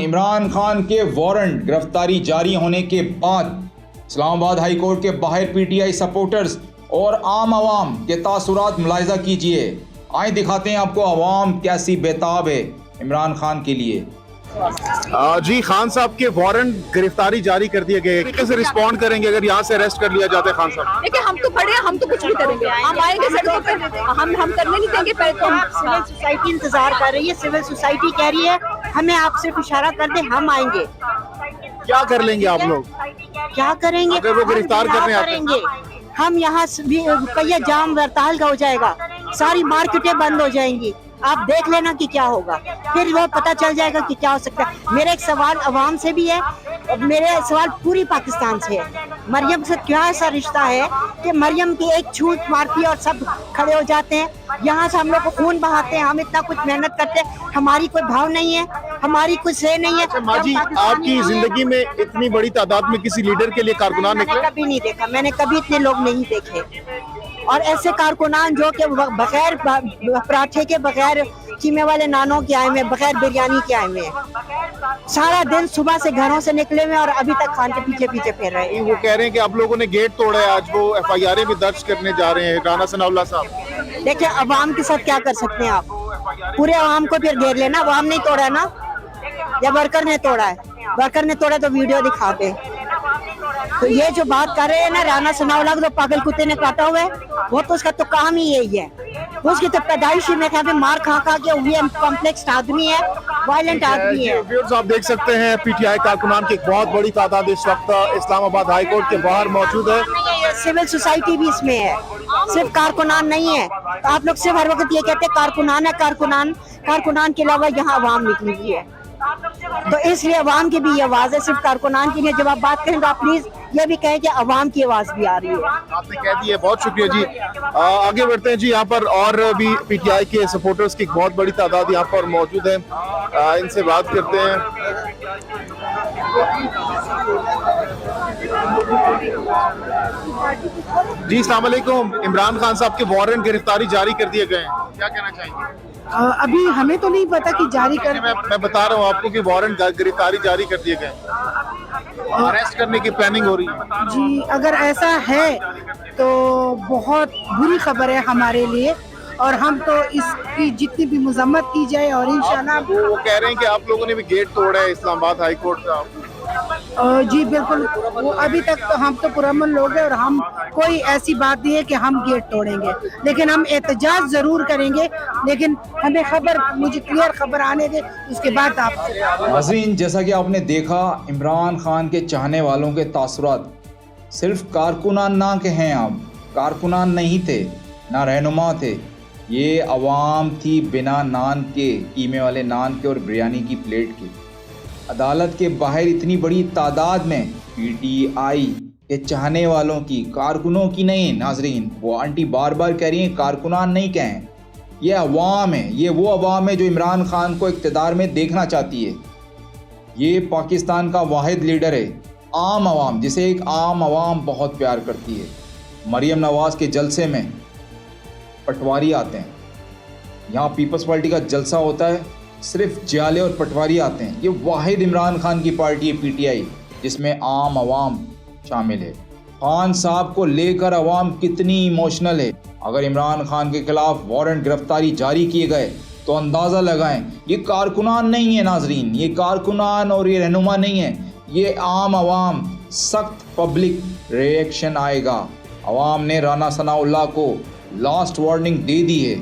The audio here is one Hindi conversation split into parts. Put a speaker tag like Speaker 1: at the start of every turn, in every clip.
Speaker 1: इमरान खान के वारंट गिरफ्तारी जारी होने के बाद इस्लामाबाद हाई कोर्ट के बाहर पीटीआई सपोर्टर्स और आम आवाम के तासुरात मुलाहिजा कीजिए। आए दिखाते हैं आपको आवाम कैसी बेताब है इमरान खान के लिए।
Speaker 2: जी, खान साहब के वारंट गिरफ्तारी जारी कर दिए गए, कैसे रिस्पॉन्ड करेंगे अगर यहाँ से अरेस्ट कर लिया जाता है खान साहब?
Speaker 3: देखिए, हम तो खड़े हैं, हम तो कुछ भी करेंगे, हम आएंगे सड़कों पे, हम करने नहीं देंगे। पहले तो
Speaker 4: सिविल सोसाइटी इंतजार कर रही है, सिविल सोसाइटी कह रही है हमें आप सिर्फ इशारा कर दे, हम आएंगे।
Speaker 2: क्या कर लेंगे आप लोग?
Speaker 4: क्या करेंगे
Speaker 2: अगर वो गिरफ्तार करने आते हैं?
Speaker 4: हम यहाँ रुपया जाम हड़ताल का हो जाएगा, सारी मार्केटें बंद हो जाएंगी। आप देख लेना कि क्या होगा, फिर वो पता चल जाएगा कि क्या हो सकता है। मेरा एक सवाल अवाम से भी है, मेरा सवाल पूरी पाकिस्तान से है। मरियम से क्या ऐसा रिश्ता है कि मरियम की एक छूट मारती है और सब खड़े हो जाते हैं? यहाँ से हम लोग को खून बहाते हैं, हम इतना कुछ मेहनत करते हैं, हमारी कोई भाव नहीं है, हमारी कुछ से नहीं है।
Speaker 2: माँ जी, आपकी जिंदगी में इतनी बड़ी तादाद में किसी लीडर के लिए कारकुनान निकले?
Speaker 4: कभी नहीं देखा, मैंने कभी इतने लोग नहीं देखे। और ऐसे कारकुनान जो कि बगैर पराठे के, बगैर कीमे वाले नानों के आए हुए, बगैर बिरयानी के आए हुए हैं, सारा दिन सुबह से घरों से निकले हुए और अभी तक खान के पीछे पीछे फिर रहे हैं।
Speaker 2: वो कह रहे हैं कि आप लोगों ने गेट तोड़ा है, आज वो FIR भी दर्ज करने जा रहे हैं राना सनाउल्लाह साहब।
Speaker 4: देखिए, अवाम के साथ क्या कर सकते हैं आप? पूरे अवाम को फिर घेर लेना। अवाम नहीं तोड़ा है ना, या वर्कर ने तोड़ा है? वर्कर ने तोड़ा तो वीडियो दिखाते। तो ये जो बात कर रहे हैं ना, राना सनाउल्लाह को तो पागल कुत्ते ने काटा हुआ है, वो तो उसका तो काम ही यही है। उसकी तो पैदाइश ही में मार खा के ये कॉम्प्लेक्स आदमी है, वायलेंट आदमी है।
Speaker 2: व्यूअर्स, आप देख सकते हैं PTI कारकुनान की एक बहुत बड़ी तादाद इस वक्त इस्लामाबाद हाई कोर्ट के बाहर मौजूद है।
Speaker 4: सिविल सोसाइटी भी इसमें है, सिर्फ कारकुनान नहीं है। तो आप लोग सिर्फ हर वक्त ये कहते हैं कारकुनान है, कारकुनान। कारकुनान के अलावा यहाँ अवाम निकली हुई है, तो इसलिए अवाम की भी ये आवाज है, सिर्फ कारकुनान की नहीं। जब आप बात करें तो आप प्लीज ये भी कहें कि अवाम की आवाज भी आ रही है।
Speaker 2: आपने कह दी है, बहुत शुक्रिया जी। आगे बढ़ते हैं जी। यहाँ पर और भी PTI के सपोर्टर्स की एक बहुत बड़ी तादाद यहाँ पर मौजूद है, इनसे बात करते हैं। जी, अस्सलाम वालेकुम। इमरान खान साहब के वारंट गिरफ्तारी जारी कर दिए गए हैं, क्या कहना चाहेंगे?
Speaker 5: अभी हमें तो नहीं पता कि जारी कर,
Speaker 2: मैं बता रहा हूँ आपको कि वारंट गिरफ्तारी जारी कर दिए गए, अरेस्ट करने की प्लानिंग हो रही है।
Speaker 5: जी, अगर ऐसा है तो बहुत बुरी खबर है हमारे लिए, और हम तो इसकी जितनी भी मजम्मत की जाए और इंशाल्लाह।
Speaker 2: वो कह रहे हैं कि आप लोगों ने भी गेट तोड़ा है इस्लामाबाद हाई कोर्ट का।
Speaker 5: जी बिल्कुल, वो अभी तक तो हम तो पुरअमन लोग हैं और हम कोई ऐसी बात नहीं है कि हम गेट तोड़ेंगे, लेकिन हम एहतजाज जरूर करेंगे। लेकिन हमें मुझे क्लियर खबर आने दे, उसके बाद आपसे।
Speaker 1: नाज़रीन, जैसा कि आपने देखा, इमरान खान के चाहने वालों के तासुरात सिर्फ कारकुनान ना के हैं। आप कारकुनान नहीं थे, ना रहनुमा थे, ये अवाम थी बिना नान के, कीमे वाले नान के और बिरयानी की प्लेट के। अदालत के बाहर इतनी बड़ी तादाद में PTI के चाहने वालों की, कारकुनों की नहीं। नाजरीन, वो आंटी बार बार कह रही हैं कारकुनान नहीं कहें, ये अवाम है, ये वो अवाम है जो इमरान खान को इक़्तिदार में देखना चाहती है। ये पाकिस्तान का वाहिद लीडर है, आम अवाम, जिसे एक आम अवाम बहुत प्यार करती है। मरियम नवाज़ के जलसे में पटवारी आते हैं, यहाँ पीपल्स पार्टी का जलसा होता है, सिर्फ जाले और पटवारी आते हैं। ये वाहिद इमरान खान की पार्टी है PTI, जिसमें आम आवाम शामिल है। खान साहब को लेकर अवाम कितनी इमोशनल है। अगर इमरान खान के खिलाफ वारंट गिरफ्तारी जारी किए गए तो अंदाज़ा लगाएं, ये कारकुनान नहीं है नाजरीन, ये कारकुनान और ये रहनुमा नहीं है, ये आम आवाम। सख्त पब्लिक रिएक्शन आएगा। अवाम ने राना सनाउल्लाह को लास्ट वार्निंग दे दी है,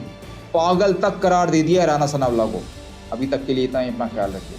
Speaker 1: पागल तक करार दे दिया है राना सनाउल्लाह को। अभी तक के लिए इतना ही, अपना ख्याल रखिए।